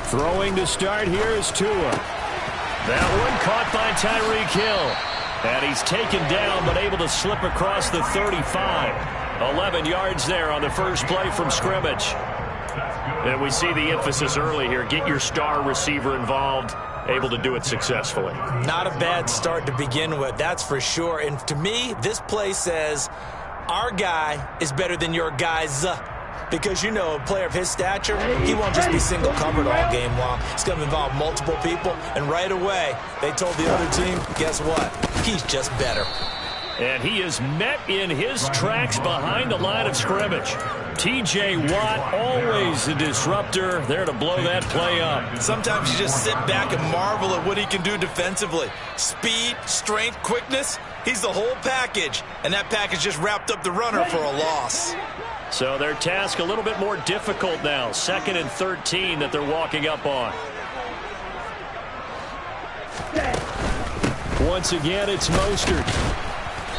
Throwing to start here is Tua. That one caught by Tyreek Hill. And he's taken down but able to slip across the 35. 11 yards there on the first play from scrimmage. And we see the emphasis early here. Get your star receiver involved. Able to do it successfully. Not a bad start to begin with, that's for sure. And to me, this play says our guy is better than your guys. Because, you know, a player of his stature, he won't just be single covered all game long. It's going to involve multiple people. And right away, they told the other team, guess what? He's just better. And he is met in his tracks behind the line of scrimmage. T.J. Watt, always a disruptor, there to blow that play up. Sometimes you just sit back and marvel at what he can do defensively. Speed, strength, quickness, he's the whole package. And that package just wrapped up the runner for a loss. So their task a little bit more difficult now. 2nd and 13 that they're walking up on. Once again, it's Mostert.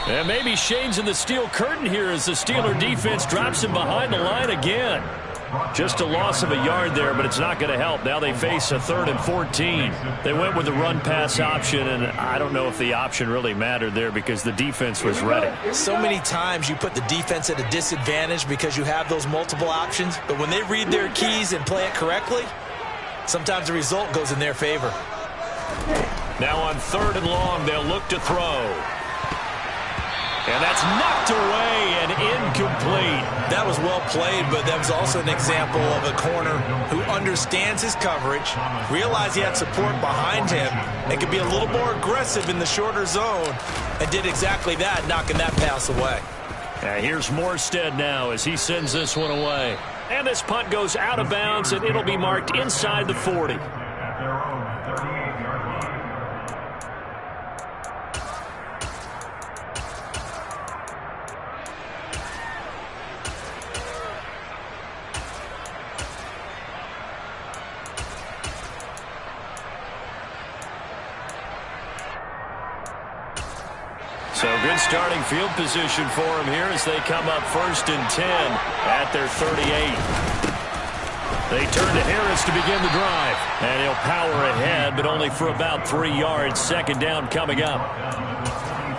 And maybe Shane's in the steel curtain here as the Steeler defense drops him behind the line again. Just a loss of a yard there, but it's not going to help. Now they face a 3rd and 14. They went with the run-pass option, and I don't know if the option really mattered there because the defense was ready. So many times you put the defense at a disadvantage because you have those multiple options, but when they read their keys and play it correctly, sometimes the result goes in their favor. Now on 3rd and long, they'll look to throw. And that's knocked away and incomplete. That was well played, but that was also an example of a corner who understands his coverage, realized he had support behind him, and could be a little more aggressive in the shorter zone, and did exactly that, knocking that pass away. Here's Morstead now as he sends this one away. And this punt goes out of bounds, and it'll be marked inside the 40. So good starting field position for him here as they come up 1st and 10 at their 38. They turn to Harris to begin the drive. And he'll power ahead, but only for about 3 yards. 2nd down coming up.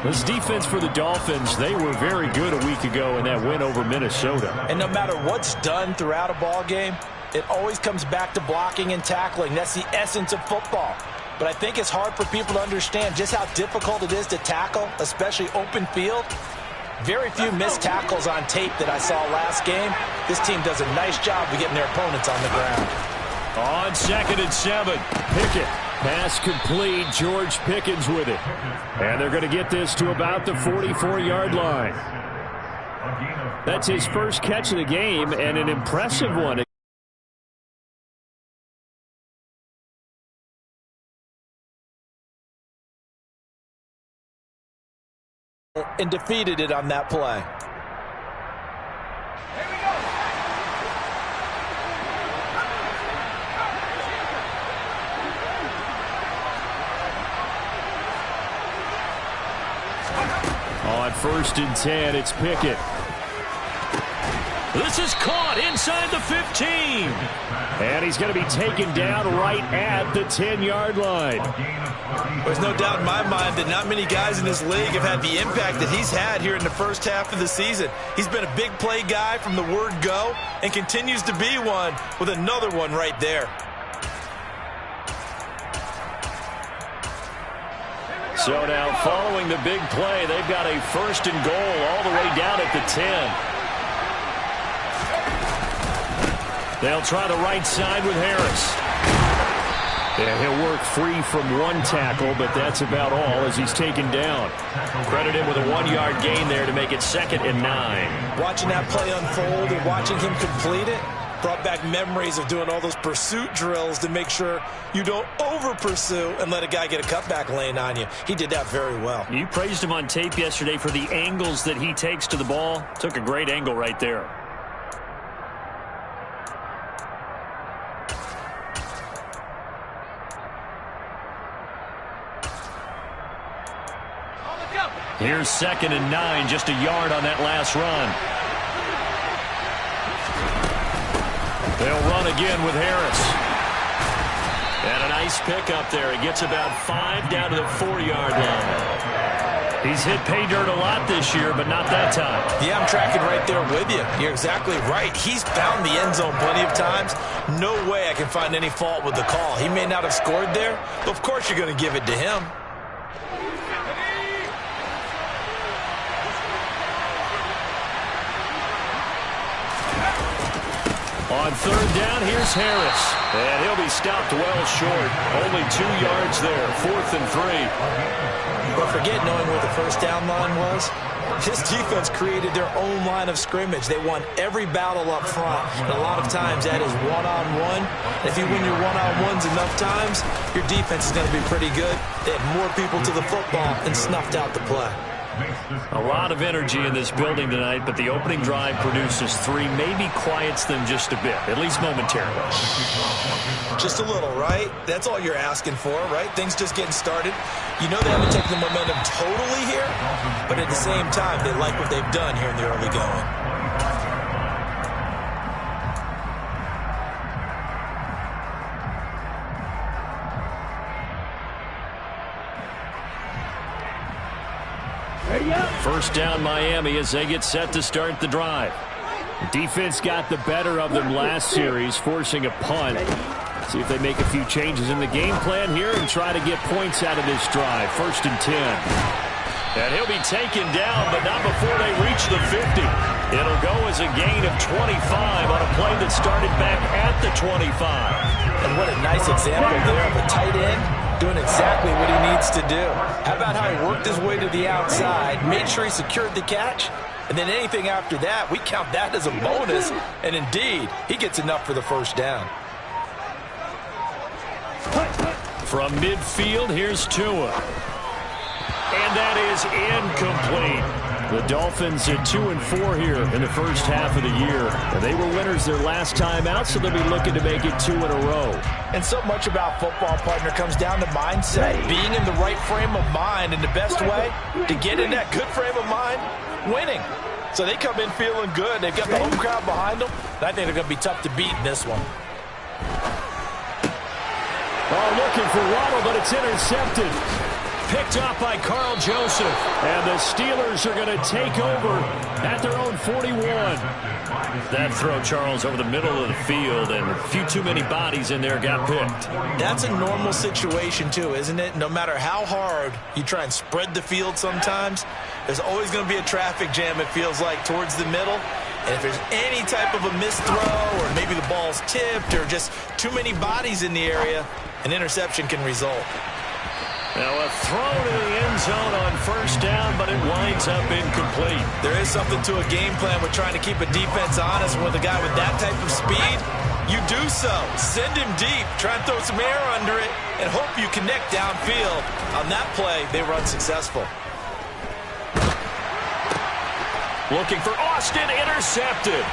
This defense for the Dolphins, they were very good a week ago in that win over Minnesota. And no matter what's done throughout a ball game, it always comes back to blocking and tackling. That's the essence of football. But I think it's hard for people to understand just how difficult it is to tackle, especially open field. Very few missed tackles on tape that I saw last game. This team does a nice job of getting their opponents on the ground. On 2nd and 7, Pickett. Pass complete, George Pickens with it. And they're going to get this to about the 44-yard line. That's his first catch of the game, and an impressive one. And defeated it on that play. Here we go. On 1st and 10, it's Pickett. This is caught inside the 15. And he's going to be taken down right at the 10-yard line. There's no doubt in my mind that not many guys in this league have had the impact that he's had here in the first half of the season. He's been a big play guy from the word go and continues to be one with another one right there. So now following the big play, they've got a 1st and goal all the way down at the 10. They'll try the right side with Harris. Yeah, he'll work free from one tackle, but that's about all as he's taken down. Credit him with a 1-yard gain there to make it 2nd and 9. Watching that play unfold and watching him complete it brought back memories of doing all those pursuit drills to make sure you don't over-pursue and let a guy get a cutback lane on you. He did that very well. You praised him on tape yesterday for the angles that he takes to the ball. Took a great angle right there. Here's 2nd and 9, just a yard on that last run. They'll run again with Harris. And a nice pick up there. He gets about 5 down to the 4-yard line. He's hit pay dirt a lot this year, but not that time. Yeah, I'm tracking right there with you. You're exactly right. He's found the end zone plenty of times. No way I can find any fault with the call. He may not have scored there, but of course you're going to give it to him. On 3rd down, here's Harris. And he'll be stopped well short. Only 2 yards there. 4th and 3. But forget knowing where the first down line was. This defense created their own line of scrimmage. They won every battle up front. And a lot of times that is one-on-one. If you win your one-on-ones enough times, your defense is going to be pretty good. They had more people to the football and snuffed out the play. A lot of energy in this building tonight, but the opening drive produces 3, maybe quiets them just a bit, at least momentarily. Just a little, right? That's all you're asking for, right? Things just getting started. You know they haven't taken the momentum totally here, but at the same time, they like what they've done here in the early going. First down Miami as they get set to start the drive. The defense got the better of them last series, forcing a punt. See if they make a few changes in the game plan here and try to get points out of this drive. 1st and 10. And he'll be taken down, but not before they reach the 50. It'll go as a gain of 25 on a play that started back at the 25. And what a nice example there of a tight end doing exactly what he needs to do. How about how he worked his way to the outside, made sure he secured the catch, and then anything after that, we count that as a bonus. And indeed, he gets enough for the first down. From midfield, here's Tua. And that is incomplete. The Dolphins at 2-4 here in the first half of the year. And they were winners their last time out, so they'll be looking to make it 2 in a row. And so much about football, partner, comes down to mindset. Being in the right frame of mind, and the best way to get in that good frame of mind, winning. So they come in feeling good. They've got the home crowd behind them. And I think they're going to be tough to beat in this one. Oh, looking for Waddle, but it's intercepted. Picked off by Carl Joseph. And the Steelers are going to take over at their own 41. That throw, Charles, over the middle of the field, and a few too many bodies in there got picked. That's a normal situation, too, isn't it? No matter how hard you try and spread the field sometimes, there's always going to be a traffic jam, it feels like, towards the middle. And if there's any type of a missed throw, or maybe the ball's tipped, or just too many bodies in the area, an interception can result. Now a throw to the end zone on first down, but it winds up incomplete. There is something to a game plan with trying to keep a defense honest. And with a guy with that type of speed, you do so. Send him deep, try and throw some air under it, and hope you connect downfield. On that play, they were unsuccessful. Looking for Austin, intercepted.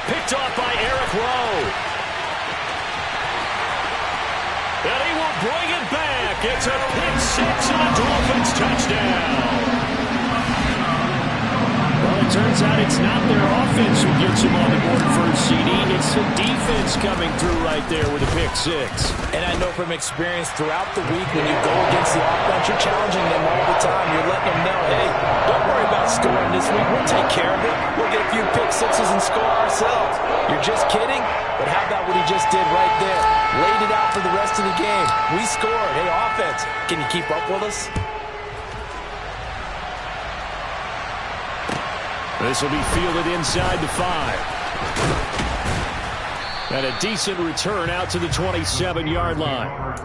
Picked off by Eric Rowe. And he will bring it back. It's a pick six and a Dolphins touchdown. Well, it turns out it's not their offense who gets them on the board first, CD. It's the defense coming through right there with a pick six. And I know from experience throughout the week when you go against the offense, you're challenging them all the time. You're letting them know, hey, don't worry about scoring this week. We'll take care of it. We'll get a few pick sixes and score ourselves. You're just kidding? But how about what he just did right there? Laid it out for the rest of the game. We scored. Hey, offense, can you keep up with us? This will be fielded inside the 5. And a decent return out to the 27-yard line.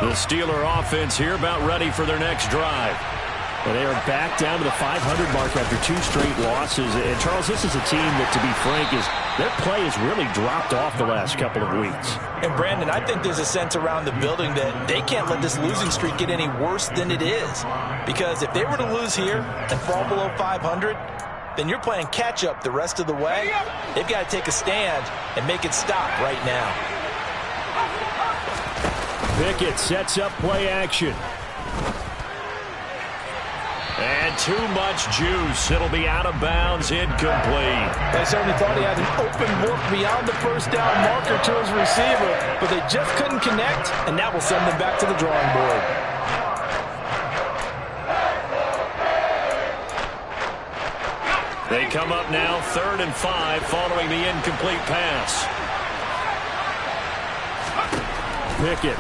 The Steeler offense here about ready for their next drive. And they are back down to the 500 mark after 2 straight losses. And, Charles, this is a team that, to be frank, their play has really dropped off the last couple of weeks. And, Brandon, I think there's a sense around the building that they can't let this losing streak get any worse than it is. Because if they were to lose here and fall below 500, then you're playing catch-up the rest of the way. They've got to take a stand and make it stop right now. Pickett sets up play action. And too much juice. It'll be out of bounds, incomplete. They certainly thought he had an open look beyond the first down marker to his receiver, but they just couldn't connect, and that will send them back to the drawing board. They come up now 3rd and 5 following the incomplete pass. Pickett.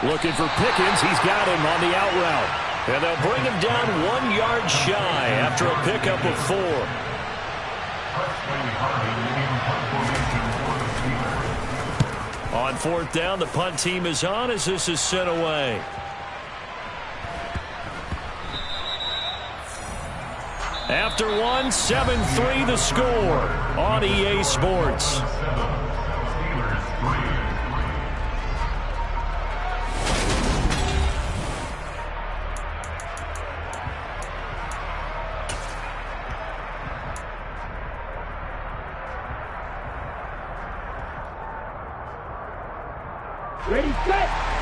Looking for Pickens. He's got him on the out route. And they'll bring him down 1 yard shy after a pickup of 4. On 4th down, the punt team is on as this is sent away. After 1, 7-3 the score on EA Sports.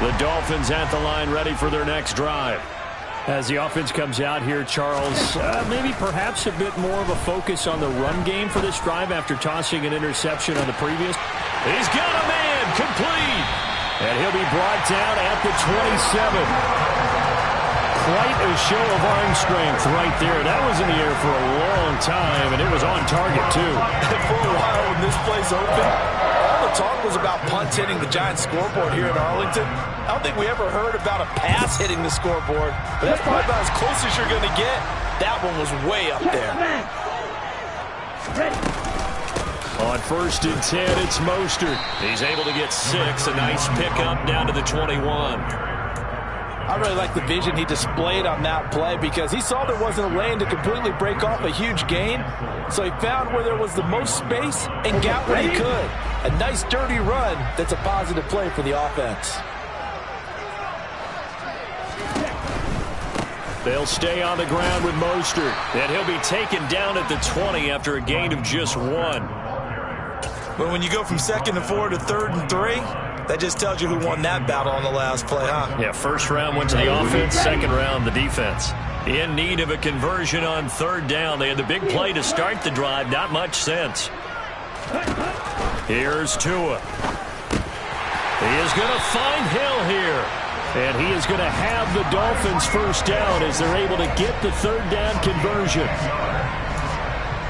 The Dolphins at the line ready for their next drive. As the offense comes out here, Charles, maybe perhaps a bit more of a focus on the run game for this drive after tossing an interception on the previous. He's got a man, complete. And he'll be brought down at the 27. Quite a show of arm strength right there. That was in the air for a long time, and it was on target, too. For a while when this play's open, all the talk was about punts hitting the Giants scoreboard here in Arlington. I don't think we ever heard about a pass hitting the scoreboard, but that's probably about as close as you're going to get. That one was way up there. On 1st and 10, it's Mostert. He's able to get 6. A nice pickup down to the 21. I really like the vision he displayed on that play because he saw there wasn't a lane to completely break off a huge gain. So he found where there was the most space and got what he could. A nice dirty run that's a positive play for the offense. They'll stay on the ground with Mostert, and he'll be taken down at the 20 after a gain of just 1. But when you go from 2nd and 4 to 3rd and 3, that just tells you who won that battle on the last play, huh? Yeah, first round went to the offense, second round the defense. In need of a conversion on 3rd down. They had the big play to start the drive, not much sense. Here's Tua. He is going to find Hill here. And he is going to have the Dolphins first down as they're able to get the 3rd down conversion.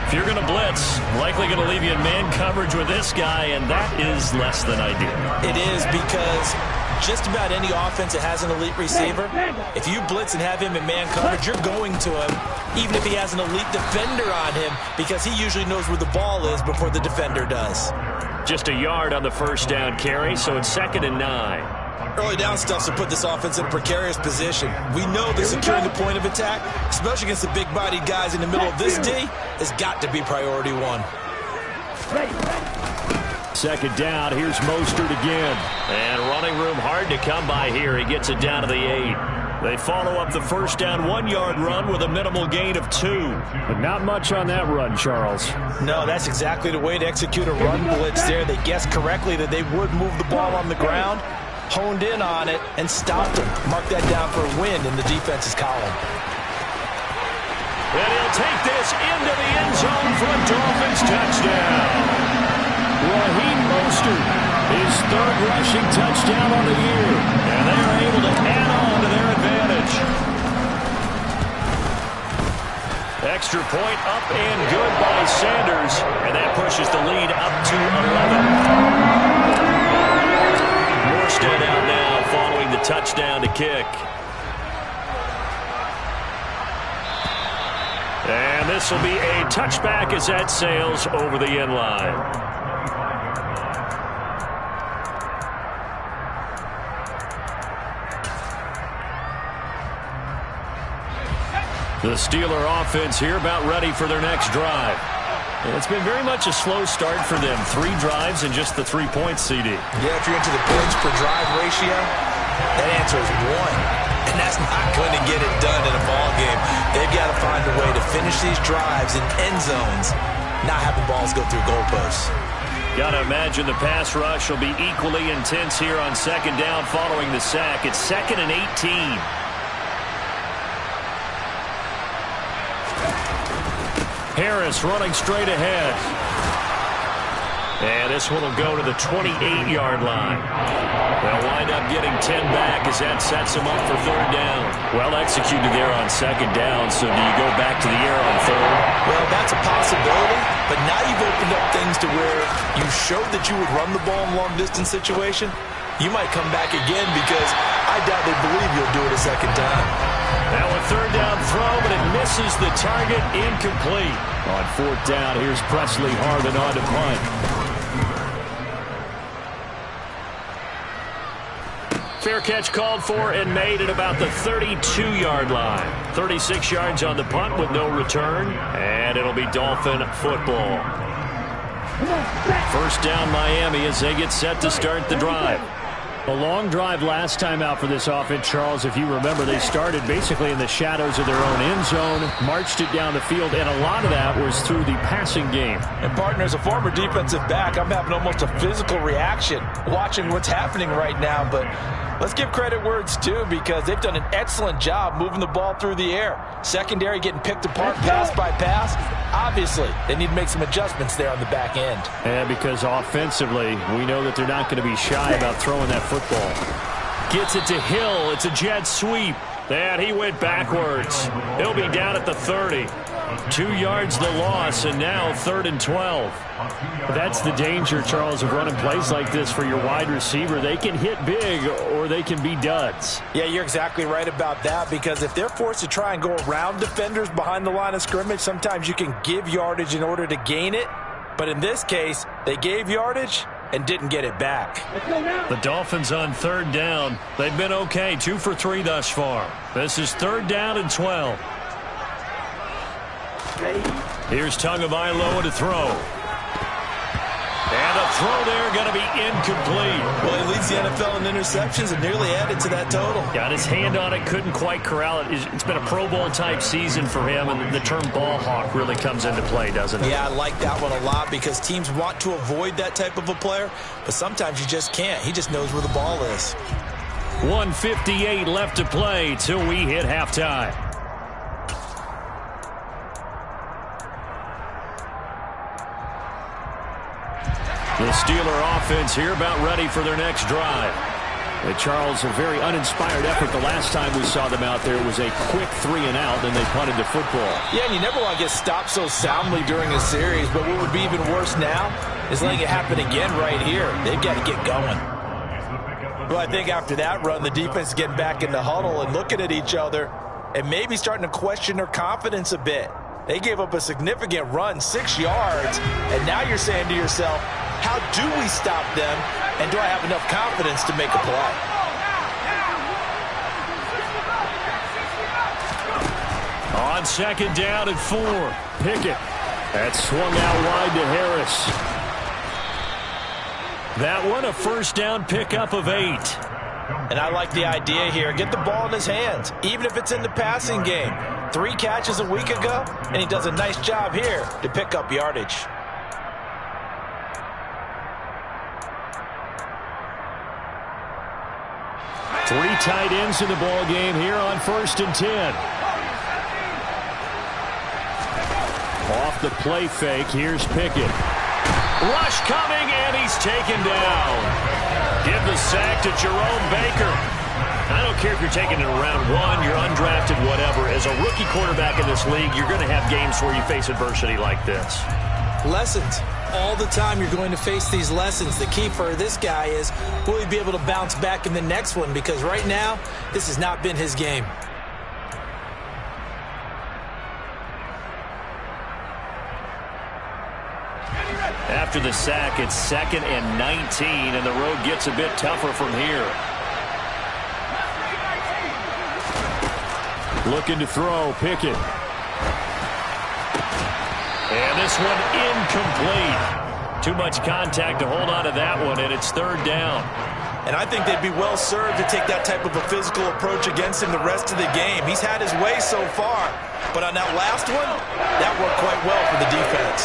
If you're going to blitz, likely going to leave you in man coverage with this guy, and that is less than ideal. It is because just about any offense that has an elite receiver, if you blitz and have him in man coverage, you're going to him, even if he has an elite defender on him, because he usually knows where the ball is before the defender does. Just a yard on the first down carry, so it's 2nd and 9. Early down stuff to put this offense in a precarious position. We know that securing the point of attack, especially against the big-bodied guys in the middle of this D, has got to be priority 1. 2nd down, here's Mostert again. And running room hard to come by here. He gets it down to the 8. They follow up the first down 1-yard run with a minimal gain of 2. But not much on that run, Charles. No, that's exactly the way to execute a run blitz there. They guessed correctly that they would move the ball on the ground, honed in on it, and stopped him. Mark that down for a win in the defense's column. And he'll take this into the end zone for a Dolphins touchdown. Raheem Mostert, his 3rd rushing touchdown on the year. And they are able to add on to their advantage. Extra point up and good by Sanders. And that pushes the lead up to 11. Morstead out now following the touchdown to kick. And this will be a touchback as that sails over the end line. The Steeler offense here about ready for their next drive. And it's been very much a slow start for them. 3 drives and just the 3 points, CD. Yeah, if you're into the points per drive ratio, that answer is 1. And that's not going to get it done in a ball game. They've got to find a way to finish these drives in end zones, not having balls go through goalposts. Got to imagine the pass rush will be equally intense here on 2nd down following the sack. It's 2nd and 18. Harris running straight ahead. And this one will go to the 28-yard line. They'll wind up getting 10 back as that sets them up for third down. Well executed there on second down, so do you go back to the air on third? Well, that's a possibility, but now you've opened up things to where you showed that you would run the ball in long-distance situation. You might come back again because I doubt they believe you'll do it a second time. Now a third down throw, but it misses the target, incomplete. On fourth down, here's Presley Harvin on to punt. Fair catch called for and made at about the 32-yard line. 36 yards on the punt with no return, and it'll be Dolphin football. First down Miami as they get set to start the drive. A long drive last time out for this offense, Charles. If you remember, they started basically in the shadows of their own end zone, marched it down the field, and a lot of that was through the passing game. And, partner, as a former defensive back, I'm having almost a physical reaction watching what's happening right now. But let's give credit where it's due because they've done an excellent job moving the ball through the air. Secondary getting picked apart pass by pass. Obviously, they need to make some adjustments there on the back end. And because offensively, we know that they're not going to be shy about throwing that football. Gets it to Hill. It's a jet sweep. And he went backwards. He'll be down at the 30. 2 yards the loss, and now 3rd and 12. That's the danger, Charles, of running plays like this for your wide receiver. They can hit big or they can be duds. Yeah, you're exactly right about that because if they're forced to try and go around defenders behind the line of scrimmage, sometimes you can give yardage in order to gain it. But in this case, they gave yardage and didn't get it back. The Dolphins on third down. They've been okay, 2 for 3 thus far. This is 3rd down and 12. Here's Tagovailoa to throw. And the throw there going to be incomplete. Well, he leads the NFL in interceptions and nearly added to that total. Got his hand on it, couldn't quite corral it. It's been a Pro Bowl-type season for him, and the term ball hawk really comes into play, doesn't it? Yeah, I like that one a lot because teams want to avoid that type of a player, but sometimes you just can't. He just knows where the ball is. 1:58 left to play till we hit halftime. The Steeler offense here about ready for their next drive. And Charles, a very uninspired effort. The last time we saw them out there was a quick 3 and out, and they punted the football. Yeah, and you never want to get stopped so soundly during a series, but what would be even worse now is letting it happen again right here. They've got to get going. Well, I think after that run, the defense is getting back in the huddle and looking at each other and maybe starting to question their confidence a bit. They gave up a significant run, 6 yards, and now you're saying to yourself, how do we stop them, and do I have enough confidence to make a play? On 2nd down and 4, Pickett. That swung out wide to Harris. That one a 1st down pickup of 8. And I like the idea here. Get the ball in his hands, even if it's in the passing game. 3 catches a week ago, and he does a nice job here to pick up yardage. Three tight ends in the ball game here on 1st and 10. Off the play fake, here's Pickett. Rush coming, and he's taken down. Give the sack to Jerome Baker. I don't care if you're taking it in round 1, you're undrafted, whatever. As a rookie quarterback in this league, you're going to have games where you face adversity like this. Lessons. All the time you're going to face these lessons. The key for this guy is, will he be able to bounce back in the next one? Because right now, this has not been his game. After the sack, it's 2nd and 19, and the road gets a bit tougher from here. Looking to throw, Pickett. And this one incomplete. Too much contact to hold on to that one, and it's 3rd down. And I think they'd be well served to take that type of a physical approach against him the rest of the game. He's had his way so far, but on that last one, that worked quite well for the defense.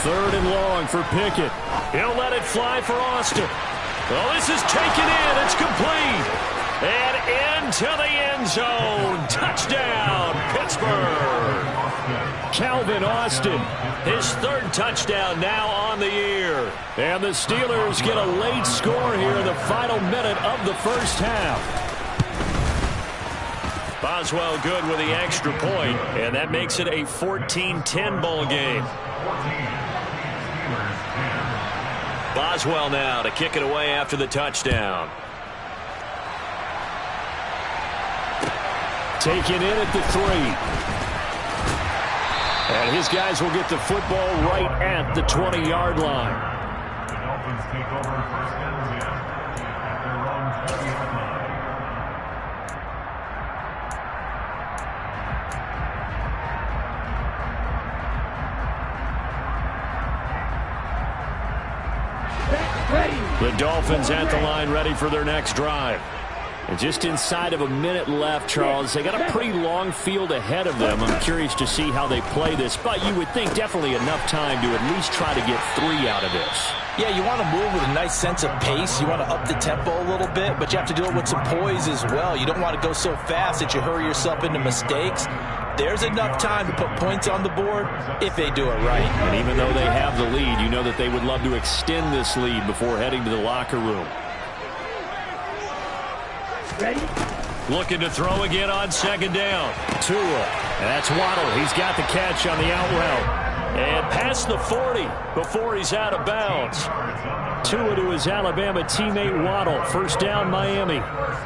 Third and long for Pickett. He'll let it fly for Austin. Well, this is taken in. It's complete. And into the end zone. Touchdown, Pittsburgh. Calvin Austin, his third touchdown now on the year. And the Steelers get a late score here in the final minute of the first half. Boswell good with the extra point, and that makes it a 14-10 ball game. Boswell now to kick it away after the touchdown. Taken in at the 3. And his guys will get the football right at the 20-yard line. The Dolphins take over first and 10 at their own 20-yard line. The Dolphins at the line ready for their next drive. And just inside of a minute left, Charles. They got a pretty long field ahead of them. I'm curious to see how they play this, but you would think definitely enough time to at least try to get 3 out of this. Yeah, you want to move with a nice sense of pace. You want to up the tempo a little bit, but you have to do it with some poise as well. You don't want to go so fast that you hurry yourself into mistakes. There's enough time to put points on the board if they do it right. And even though they have the lead, you know that they would love to extend this lead before heading to the locker room. Ready? Looking to throw again on second down. Tua. And that's Waddle. He's got the catch on the out route. And past the 40 before he's out of bounds. Tua to his Alabama teammate Waddle. First down, Miami.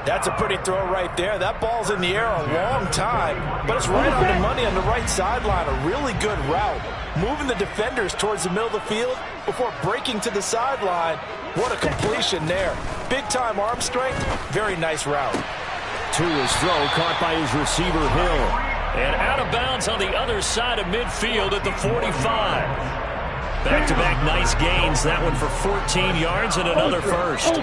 That's a pretty throw right there. That ball's in the air a long time, but it's right on the money on the right sideline. A really good route. Moving the defenders towards the middle of the field before breaking to the sideline. What a completion there. Big-time arm strength. Very nice route. Tua's throw caught by his receiver, Hill. And out of bounds on the other side of midfield at the 45. Back-to-back nice gains. That one for 14 yards and another first.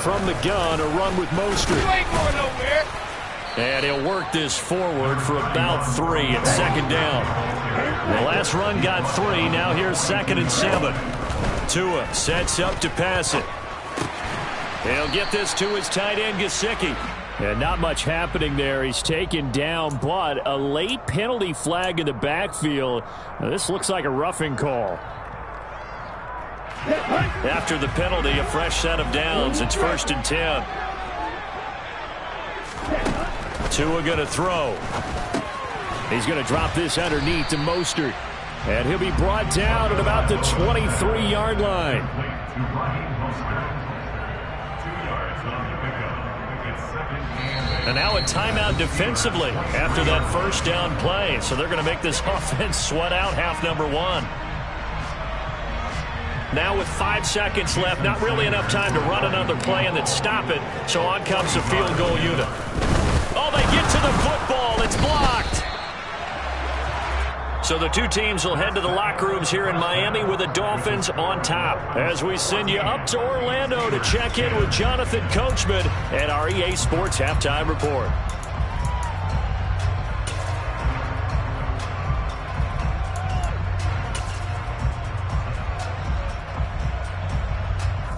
From the gun, a run with Mostert. You ain't going nowhere. And he'll work this forward for about 3 at second down. The last run got 3. Now here's 2nd and 7. Tua sets up to pass it. He'll get this to his tight end, Gesicki. And not much happening there. He's taken down, but a late penalty flag in the backfield. Now, this looks like a roughing call. After the penalty, a fresh set of downs. It's 1st and 10. Tua going to throw. He's going to drop this underneath to Mostert. And he'll be brought down at about the 23-yard line. And now a timeout defensively after that first down play. So they're going to make this offense sweat out half number 1. Now with 5 seconds left, not really enough time to run another play and then stop it. So on comes the field goal unit. Oh, they get to the football. It's blocked. So the two teams will head to the locker rooms here in Miami with the Dolphins on top. As we send you up to Orlando to check in with Jonathan Coachman at our EA Sports Halftime Report.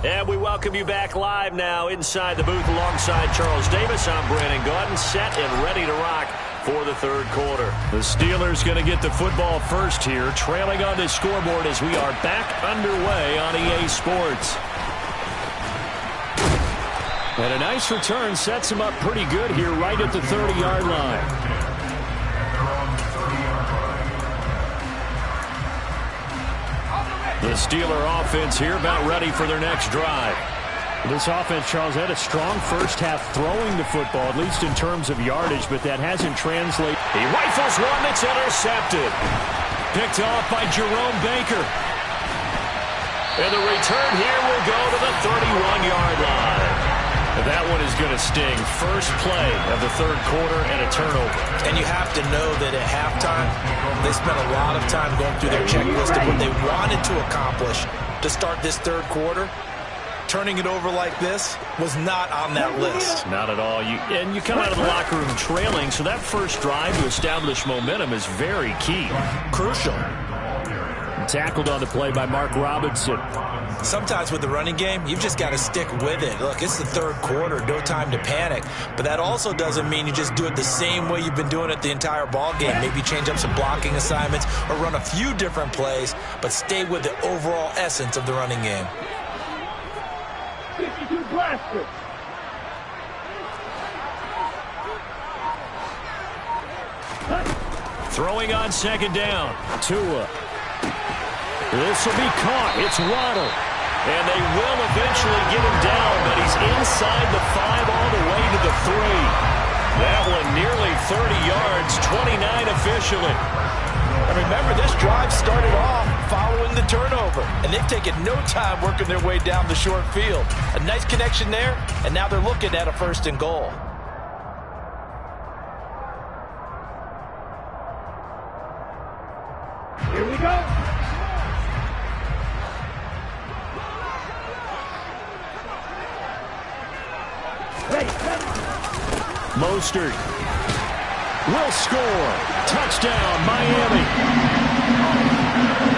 And we welcome you back live now inside the booth alongside Charles Davis. I'm Brandon Gaudin, set and ready to rock for the third quarter. The Steelers going to get the football first here, trailing on this scoreboard as we are back underway on EA Sports. And a nice return sets him up pretty good here right at the 30-yard line. The Steeler offense here about ready for their next drive. This offense, Charles, had a strong first half throwing the football, at least in terms of yardage, but that hasn't translated. He rifles one that's intercepted. Picked off by Jerome Baker. And the return here will go to the 31-yard line. And that one is going to sting. First play of the third quarter and a turnover. And you have to know that at halftime, they spent a lot of time going through their checklist of what they wanted to accomplish to start this third quarter. Turning it over like this was not on that list. Not at all. And you come out of the locker room trailing, so that first drive to establish momentum is very key. Crucial. Tackled on the play by Mark Robinson. Sometimes with the running game, you've just got to stick with it. Look, it's the third quarter, no time to panic. But that also doesn't mean you just do it the same way you've been doing it the entire ball game. Maybe change up some blocking assignments or run a few different plays, but stay with the overall essence of the running game. 52 blaster. Throwing on second down. Tua. This will be caught. It's Waddle. And they will eventually get him down, but he's inside the 5 all the way to the 3. That one nearly 30 yards, 29 officially. And remember, this drive started off following the turnover, and they've taken no time working their way down the short field. A nice connection there, and now they're looking at a 1st and goal. Here we go. Mostert will score. Touchdown, Miami.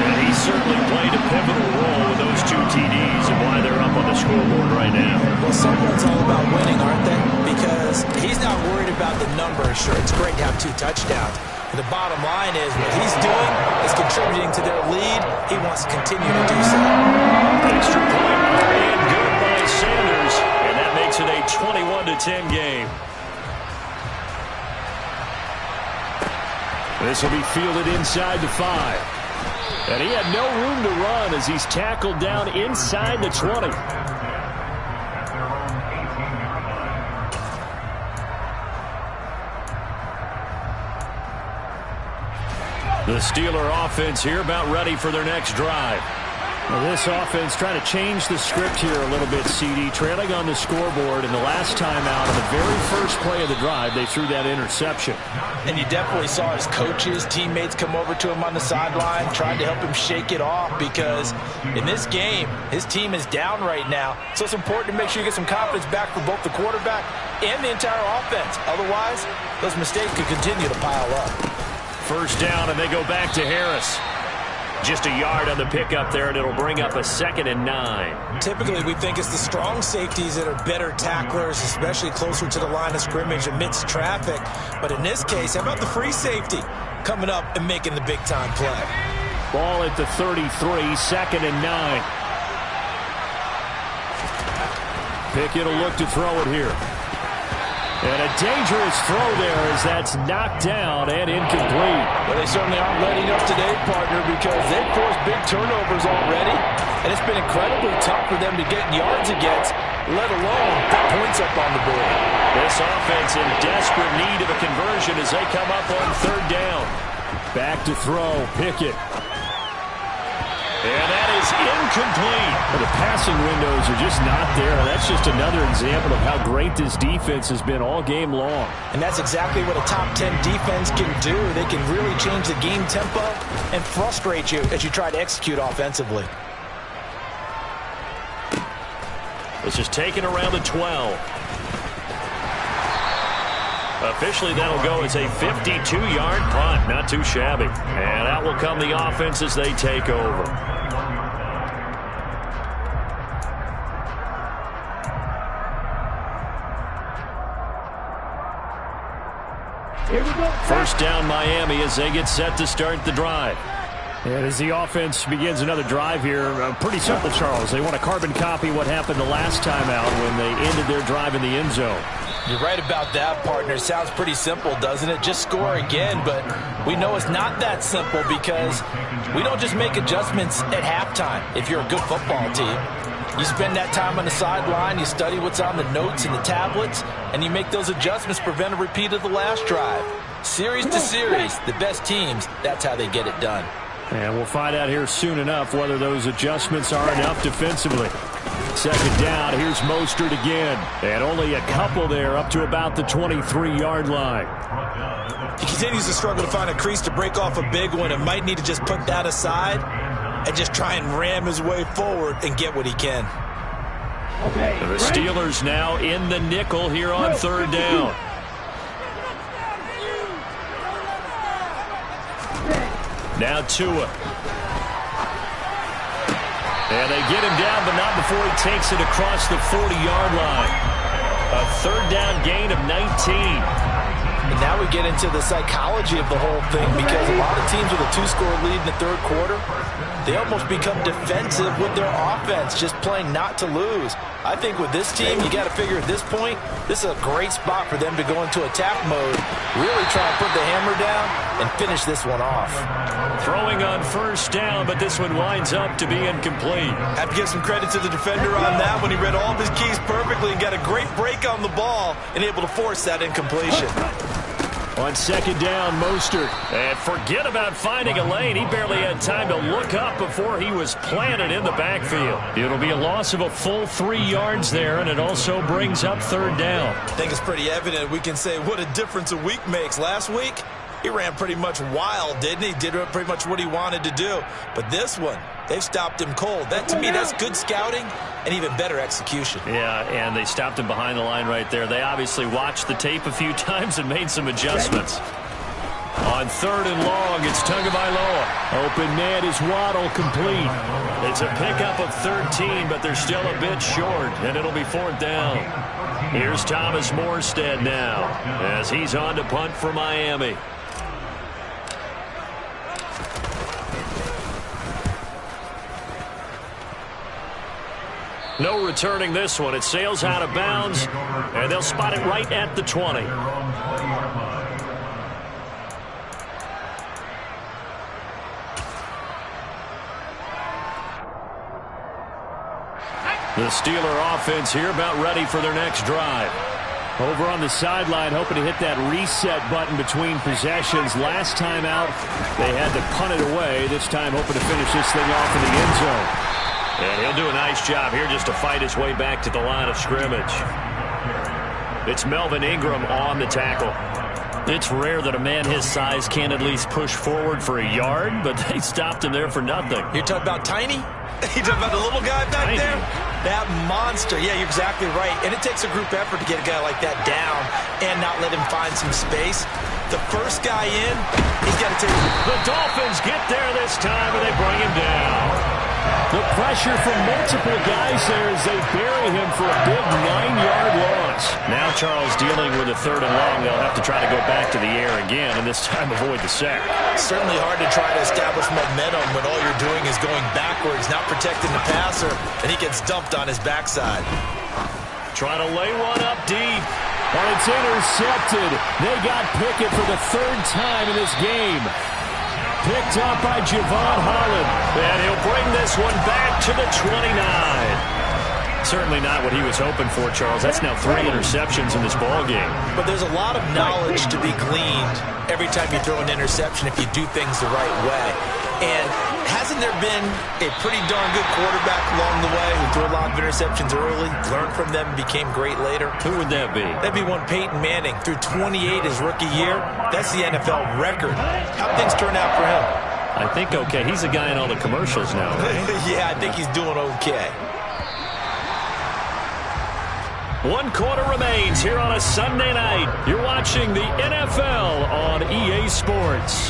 And he certainly played a pivotal role with those 2 TDs and why they're up on the scoreboard right now. Well, someone's all about winning, aren't they? Because he's not worried about the numbers. Sure, it's great to have 2 touchdowns. But the bottom line is what he's doing is contributing to their lead. He wants to continue to do so. Extra point and good by Sanders. And that makes it a 21-10 game. This will be fielded inside the 5. And he had no room to run as he's tackled down inside the 20. At their own 18-yard line. The Steeler offense here about ready for their next drive. Well, this offense trying to change the script here a little bit, CD. Trailing on the scoreboard, and the last time out on the very first play of the drive, they threw that interception. And you definitely saw his coaches, teammates come over to him on the sideline, tried to help him shake it off because in this game, his team is down right now. So it's important to make sure you get some confidence back for both the quarterback and the entire offense. Otherwise, those mistakes could continue to pile up. First down, and they go back to Harris. Just a yard on the pickup there, and it'll bring up a 2nd and 9. Typically, we think it's the strong safeties that are better tacklers, especially closer to the line of scrimmage amidst traffic. But in this case, how about the free safety coming up and making the big-time play? Ball at the 33, 2nd and 9. Pickett will look to throw it here. And a dangerous throw there as that's knocked down and incomplete. Well, they certainly aren't letting up today, partner, because they've forced big turnovers already. And it's been incredibly tough for them to get yards against, let alone put points up on the board. This offense in desperate need of a conversion as they come up on 3rd down. Back to throw, Pickett. And that is incomplete. Well, the passing windows are just not there. That's just another example of how great this defense has been all game long. And that's exactly what a top 10 defense can do. They can really change the game tempo and frustrate you as you try to execute offensively. This is taken around the 12. Officially, that'll go as a 52-yard punt. Not too shabby. And out will come the offense as they take over. Here we go. First down, Miami, as they get set to start the drive. And as the offense begins another drive here, pretty simple, Charles. They want to carbon copy what happened the last time out when they ended their drive in the end zone. You're right about that, partner. It sounds pretty simple, doesn't it? Just score again, but we know it's not that simple because we don't just make adjustments at halftime if you're a good football team. You spend that time on the sideline, you study what's on the notes and the tablets, and you make those adjustments to prevent a repeat of the last drive. Series to series, the best teams, that's how they get it done. And we'll find out here soon enough whether those adjustments are enough defensively. Second down, here's Mostert again. And only a couple there up to about the 23-yard line. He continues to struggle to find a crease to break off a big one and might need to just put that aside and just try and ram his way forward and get what he can. Okay. The Steelers now in the nickel here on 3rd down. Now Tua. And they get him down, but not before he takes it across the 40-yard line. A third down gain of 19. And now we get into the psychology of the whole thing, because a lot of teams with a 2-score lead in the third quarter, they almost become defensive with their offense, just playing not to lose. I think with this team, you got to figure at this point, this is a great spot for them to go into attack mode, really try and put the hammer down and finish this one off. Throwing on first down, but this one winds up to be incomplete. Have to give some credit to the defender on that when he read all of his keys perfectly and got a great break on the ball and able to force that incompletion. On second down, Mostert. And forget about finding a lane. He barely had time to look up before he was planted in the backfield. It'll be a loss of a full 3 yards there, and it also brings up third down. I think it's pretty evident we can say what a difference a week makes. Last week, he ran pretty much wild, didn't he? Did pretty much what he wanted to do. But this one, they've stopped him cold. That, to me, that's good scouting and even better execution. Yeah, and they stopped him behind the line right there. They obviously watched the tape a few times and made some adjustments. On third and long, it's Tagovailoa. Open man is Waddle, complete. It's a pickup of 13, but they're still a bit short, and it'll be fourth down. Here's Thomas Morstead now as he's on to punt for Miami. No returning this one. It sails out of bounds, and they'll spot it right at the 20. The Steeler offense here about ready for their next drive. Over on the sideline, hoping to hit that reset button between possessions. Last time out, they had to punt it away. This time, hoping to finish this thing off in the end zone. And he'll do a nice job here just to fight his way back to the line of scrimmage. It's Melvin Ingram on the tackle. It's rare that a man his size can't at least push forward for a yard, but they stopped him there for nothing. You're talking about tiny? You talking about the little guy back Tiny. there? That monster. Yeah, you're exactly right. And it takes a group effort to get a guy like that down and not let him find some space. The first guy in, he's got to take it. The Dolphins get there this time, and they bring him down. The pressure from multiple guys there as they bury him for a big 9-yard loss. Now Charles dealing with a third and long. They'll have to try to go back to the air again, and this time avoid the sack. Certainly hard to try to establish momentum when all you're doing is going backwards, not protecting the passer, and he gets dumped on his backside. Trying to lay one up deep. And it's intercepted. They got Pickett for the third time in this game. Picked up by Javon Holland. And he'll bring this one back to the 29. Certainly not what he was hoping for, Charles. That's now 3 interceptions in this ball game. But there's a lot of knowledge to be gleaned every time you throw an interception if you do things the right way. And hasn't there been a pretty darn good quarterback along the way who threw a lot of interceptions early, learned from them, and became great later? Who would that be? That'd be one Peyton Manning. Threw 28 his rookie year. That's the NFL record. How'd things turn out for him? I think okay. He's a guy in all the commercials now, right? Yeah, I think he's doing okay. 1 quarter remains here on a Sunday night. You're watching the NFL on EA Sports.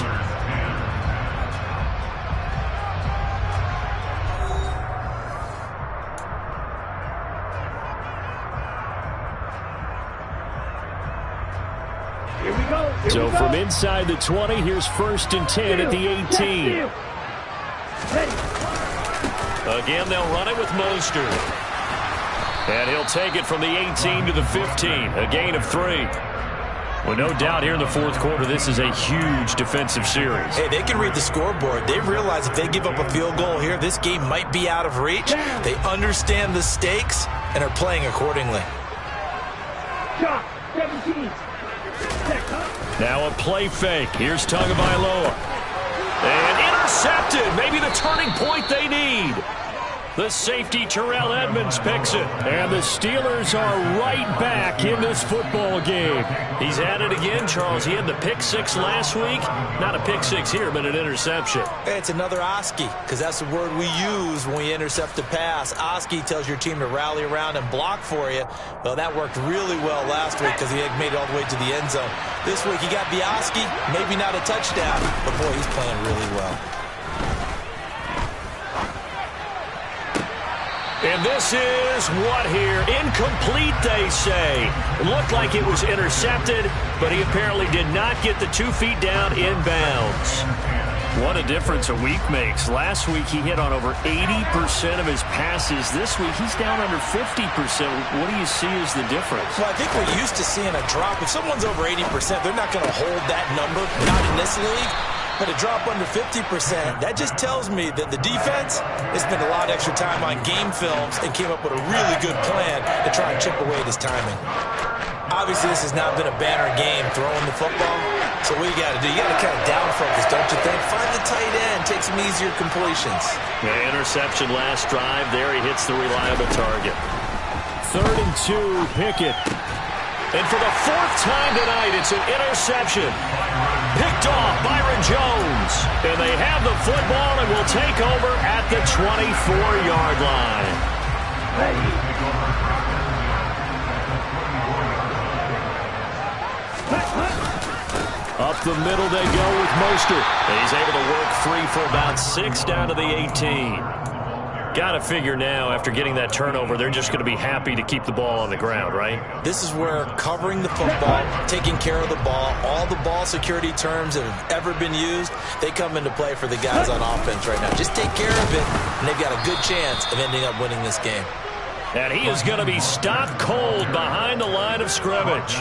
Here we go. So from inside the 20, here's 1st and 10 at the 18. Again, they'll run it with Mostert. And he'll take it from the 18 to the 15, a gain of 3. Well, no doubt here in the fourth quarter, this is a huge defensive series. Hey, they can read the scoreboard. They realize if they give up a field goal here, this game might be out of reach. They understand the stakes and are playing accordingly. Shot, 17. Now a play fake. Here's Tagovailoa. And intercepted. Maybe the turning point they need. The safety, Terrell Edmonds, picks it. And the Steelers are right back in this football game. He's at it again, Charles. He had the pick 6 last week. Not a pick 6 here, but an interception. Hey, it's another Oski, because that's the word we use when we intercept a pass. Oski tells your team to rally around and block for you. Well, that worked really well last week because he had made it all the way to the end zone. This week, he got Oski, maybe not a touchdown, but boy, he's playing really well. And this is what here? Incomplete, they say. It looked like it was intercepted, but he apparently did not get the 2 feet down in bounds. What a difference a week makes. Last week he hit on over 80% of his passes. This week he's down under 50%. What do you see as the difference? Well, I think we're used to seeing a drop. If someone's over 80%, they're not going to hold that number, not in this league. But a drop under 50%, that just tells me that the defense has spent a lot of extra time on game films and came up with a really good plan to try and chip away at his timing. Obviously, this has not been a banner game throwing the football. So what you got to do, you got to kind of down focus, don't you think? Find the tight end, take some easier completions. The interception last drive. There he hits the reliable target. 3rd and 2, Pickett. And for the 4th time tonight, it's an interception. Picked off Byron Jones. And they have the football and will take over at the 24-yard line. Up the middle they go with Mostert. He's able to work free for about 6 down to the 18. Got to figure now, after getting that turnover, they're just going to be happy to keep the ball on the ground, right? This is where covering the football, taking care of the ball, all the ball security terms that have ever been used, they come into play for the guys on offense right now. Just take care of it, and they've got a good chance of ending up winning this game. And he is going to be stopped cold behind the line of scrimmage.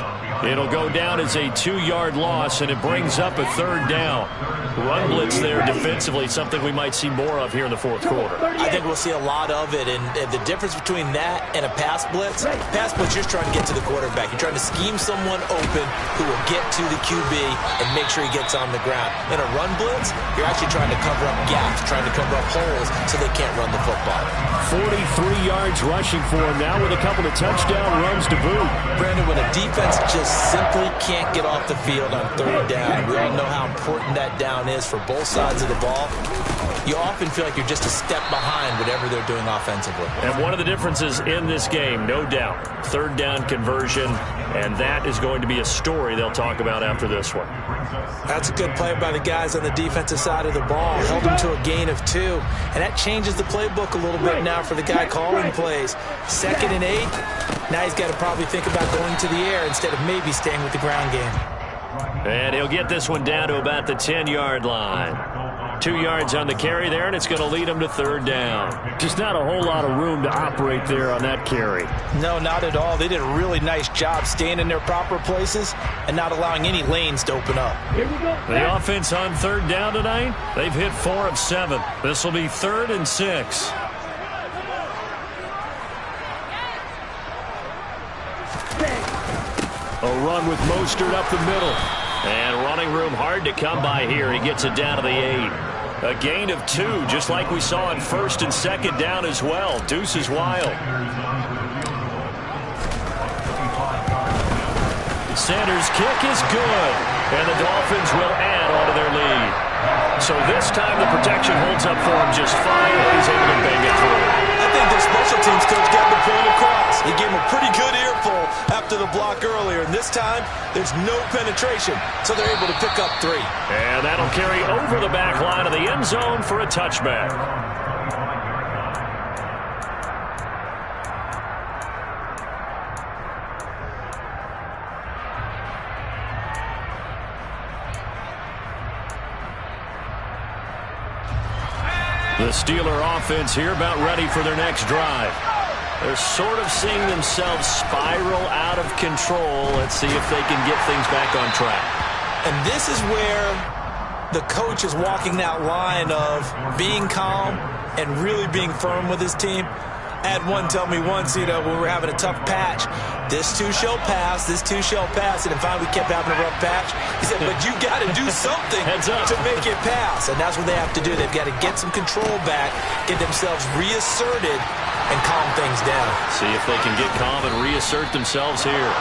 It'll go down as a 2-yard loss, and it brings up a 3rd down. Run blitz there defensively, something we might see more of here in the 4th quarter. I think we'll see a lot of it, and the difference between that and a pass blitz, you're trying to get to the quarterback. You're trying to scheme someone open who will get to the QB and make sure he gets on the ground. In a run blitz, you're actually trying to cover up gaps, trying to cover up holes so they can't run the football. 43 yards rushing for him now with a couple of touchdown runs to boot. Brandon, when a defense just simply can't get off the field on 3rd down, we all know how important that down is for both sides of the ball. You often feel like you're just a step behind whatever they're doing offensively. And one of the differences in this game, no doubt, 3rd down conversion, and that is going to be a story they'll talk about after this one. That's a good play by the guys on the defensive side of the ball. Held them to a gain of 2, and that changes the playbook a little bit now for the guy calling plays. 2nd and 8, now he's got to probably think about going to the air instead of maybe staying with the ground game. And he'll get this one down to about the 10-yard line. 2 yards on the carry there, and it's going to lead him to 3rd down. Just not a whole lot of room to operate there on that carry. No, not at all. They did a really nice job staying in their proper places and not allowing any lanes to open up. The offense on 3rd down tonight, they've hit 4 of 7. This will be 3rd and 6. A run with Mostert up the middle. And running room hard to come by here. He gets it down to the 8. A gain of 2, just like we saw on 1st and 2nd down as well. Deuce is wild. Sanders' kick is good. And the Dolphins will add onto their lead. So this time the protection holds up for him just fine, and he's able to bang it through. I think their special teams coach got the point across. He gave him a pretty good earful after the block earlier, and this time there's no penetration, so they're able to pick up 3. And that'll carry over the back line of the end zone for a touchback. The Steeler offense here about ready for their next drive. They're sort of seeing themselves spiral out of control. Let's see if they can get things back on track. And this is where the coach is walking that line of being calm and really being firm with his team. I had one tell me once, when we were having a tough patch, this too shall pass, this too shall pass. And finally we kept having a rough patch. He said, but you got to do something to make it pass. And that's what they have to do. They've got to get some control back, get themselves reasserted, and calm things down. See if they can get calm and reassert themselves here.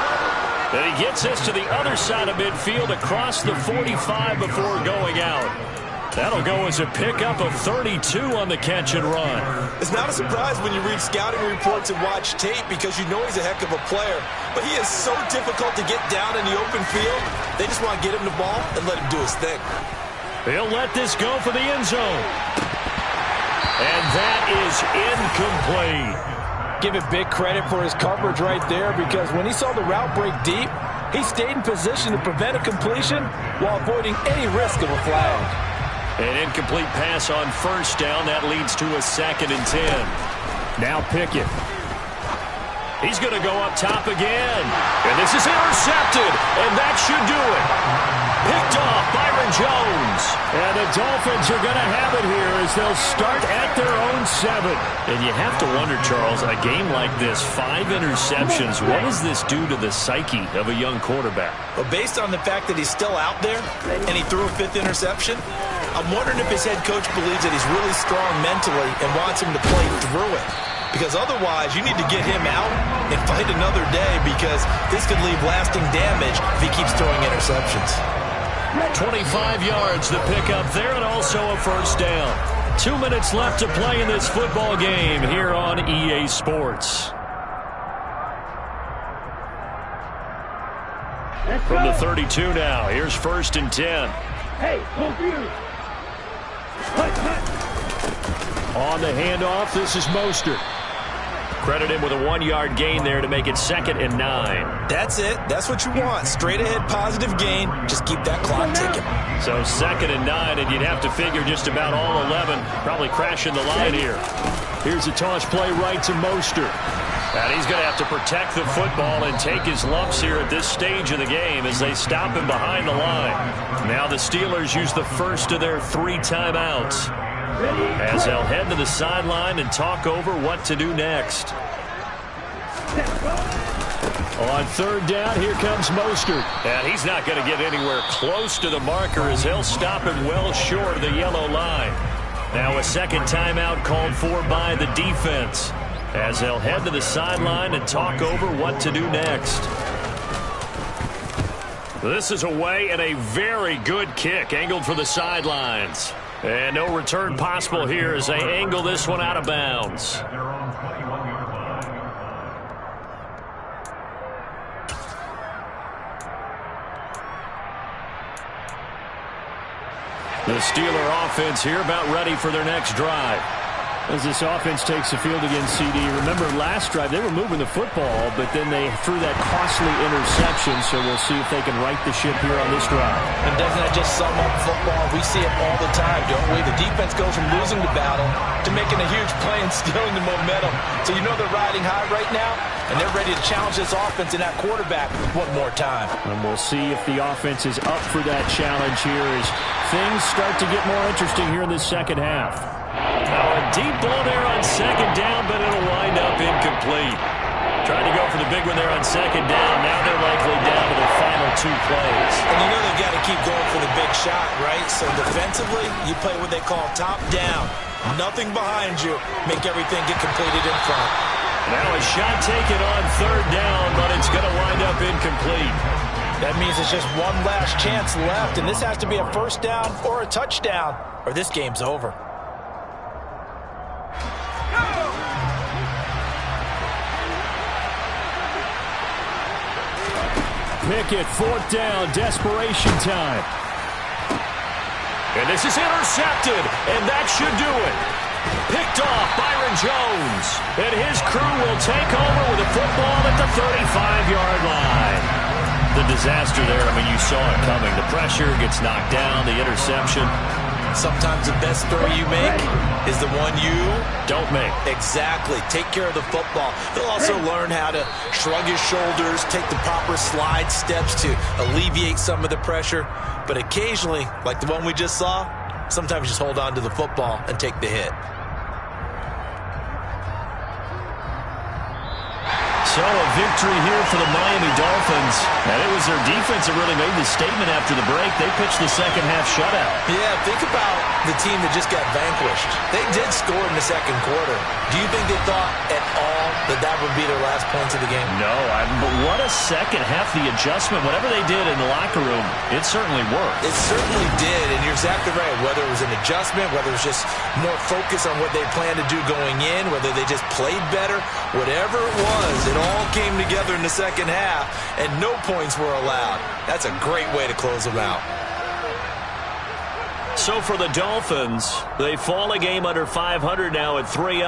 And he gets this to the other side of midfield across the 45 before going out. That'll go as a pickup of 32 on the catch and run. It's not a surprise when you read scouting reports and watch tape because you know he's a heck of a player. But he is so difficult to get down in the open field. They just want to get him the ball and let him do his thing. He'll let this go for the end zone. And that is incomplete. Give it big credit for his coverage right there, because when he saw the route break deep, he stayed in position to prevent a completion while avoiding any risk of a flag. An incomplete pass on first down. That leads to a 2nd and 10. Now Pickett. He's going to go up top again. And this is intercepted. And that should do it. Picked off Byron Jones. And the Dolphins are going to have it here as they'll start at their own 7. And you have to wonder, Charles, a game like this, 5 interceptions, what does this do to the psyche of a young quarterback? Well, based on the fact that he's still out there and he threw a 5th interception, I'm wondering if his head coach believes that he's really strong mentally and wants him to play through it. Because otherwise, you need to get him out and fight another day, because this could leave lasting damage if he keeps throwing interceptions. 25 yards to pick up there, and also a first down. 2 minutes left to play in this football game here on EA Sports. From the 32 now, here's 1st and 10. Hey, confused. On the handoff, this is Mostert. Credit him with a 1-yard gain there to make it 2nd and 9. That's it. That's what you want. Straight ahead positive gain. Just keep that clock ticking. So 2nd and 9, and you'd have to figure just about all 11 probably crashing the line here. Here's a toss play right to Mostert. And he's going to have to protect the football and take his lumps here at this stage of the game as they stop him behind the line. Now the Steelers use the first of their 3 timeouts, as they'll head to the sideline and talk over what to do next. On 3rd down, here comes Mostert. And he's not going to get anywhere close to the marker as they'll stop him well short of the yellow line. Now a 2nd timeout called for by the defense, as they'll head to the sideline and talk over what to do next. This is away, and a very good kick angled for the sidelines. And no return possible here as they angle this one out of bounds. At their own 21-yard line. The Steeler offense here about ready for their next drive. As this offense takes the field against CD, remember last drive they were moving the football, but then they threw that costly interception, so we'll see if they can right the ship here on this drive. And doesn't that just sum up football? We see it all the time, don't we? The defense goes from losing the battle to making a huge play and stealing the momentum. So you know they're riding high right now, and they're ready to challenge this offense and that quarterback one more time. And we'll see if the offense is up for that challenge here as things start to get more interesting here in this second half. Now a deep ball there on 2nd down, but it'll wind up incomplete. Trying to go for the big one there on 2nd down. Now they're likely down to the final 2 plays. And you know they've got to keep going for the big shot, right? So defensively, you play what they call top down. Nothing behind you. Make everything get completed in front. Now a shot taken on 3rd down, but it's going to wind up incomplete. That means it's just one last chance left, and this has to be a first down or a touchdown, or this game's over. Pickett, 4th down, desperation time. And this is intercepted, and that should do it. Picked off Byron Jones, and his crew will take over with the football at the 35-yard line. The disaster there, I mean, you saw it coming. The pressure gets knocked down, the interception. Sometimes the best throw you make is the one you don't make. Exactly. Take care of the football. He'll also learn how to shrug his shoulders, take the proper slide steps to alleviate some of the pressure. But occasionally, like the one we just saw, sometimes just hold on to the football and take the hit. So a victory here for the Miami Dolphins. And it was their defense that really made the statement after the break. They pitched the second half shutout. Yeah, think about the team that just got vanquished. They did score in the 2nd quarter. Do you think they thought at all that that would be their last points of the game? No, but what a second half. The adjustment, whatever they did in the locker room, it certainly worked. It certainly did, and you're exactly right. Whether it was an adjustment, whether it was just more focus on what they planned to do going in, whether they just played better, whatever it was, it all came together in the second half, and no points were allowed. That's a great way to close them out. So for the Dolphins, they fall a game under 500 now at 3 up.